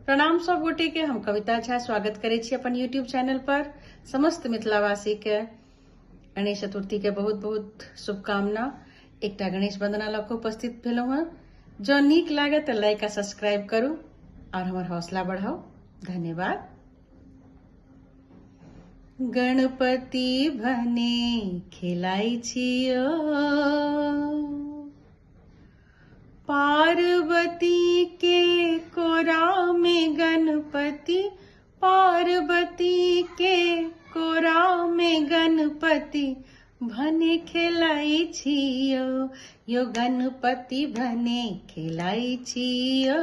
प्रणाम सब गोटे के। हम कविता झा स्वागत करे छी अपन यूट्यूब चैनल पर। समस्त मिथिलावासी के गणेश चतुर्थी के बहुत बहुत शुभकामना। एकटा गणेश वंदना लऽ कऽ उपस्थित भेलहुँ हँ। जो नीक लागे तो लाइक आ सब्सक्राइब करू और हमर हौसला बढ़ाओ। धन्यवाद। गणपति भने खेलाई छियो, पार्वती के कोरा में गणपति, पार्वती के कोरा में गणपति भने खेलाई छियो, यो गणपति भने खेलाई छियो।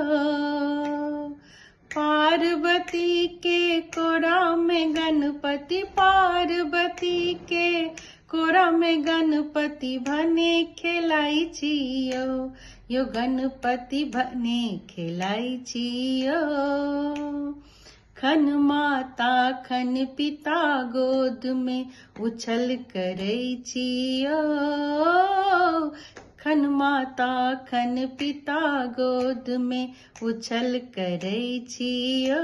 पार्वती के कोरा में गणपति, पार्वती के कोरा में गणपति भने खेलाई छियो, यो गणपति भने खेलाई छियो। खन माता खन पिता गोद में उछल करै छियो, खन माता खन पिता गोद में उछल करै छियो।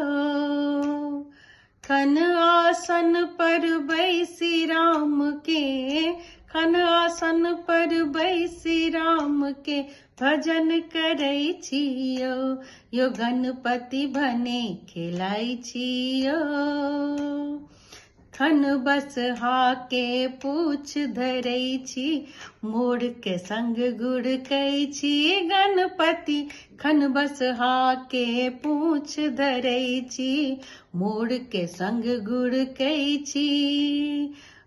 खन आसन पर बैसी राम के, खन आसन पर बैसी राम के भजन करै छियो, यो गणपति भने खेलाई छियो। खन बसहा के पूछ धरै छी, मोर के संग गुड़कै छी गणपति। खन बसहा के पूछ धरै छी, मोर के संग गुड़कै छी।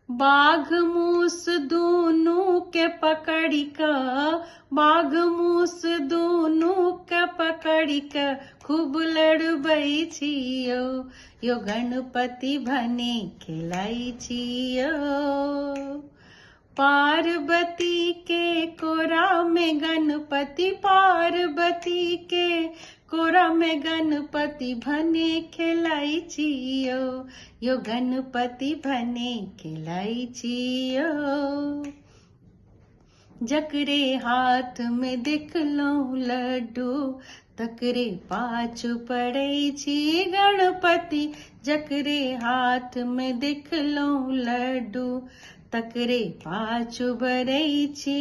बाघ मूस दूनू के पकड़ी क, बाघ मूस दूनू के पकड़ी क खूब लड़बै छियो, यो गणपति भने खेलाई छियो। पार्वती के कोरा में गणपति, पार्वती के कोरा में गणपति भने खेलाई छियो, यो गणपति भने खेलाई छियो। जकरे हाथ में देखलहुँ लड्डू, तकरे पाछू पड़ै छी गणपति। जकरे हाथ में देखलहुँ लड्डू, तकरे पाछू पड़ै छी।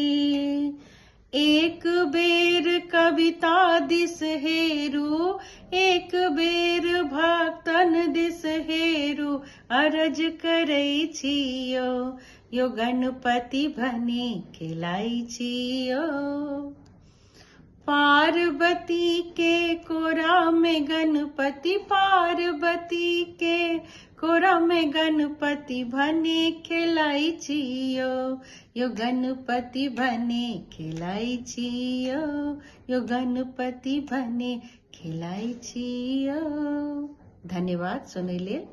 एक बेर कविता दिस हेरू, एक बेर भक्तन दिस हेरू अरज करै छियो, यो गणपति भने खेलाई छियो। पार्वती के कोरा में गणपति, पार्वती के कोरा में गणपति भने खेलाई छियो, यो गणपति भने खेलाई छियो, यो गणपति भने खेलाई छियो। धन्यवाद सुनै लेल।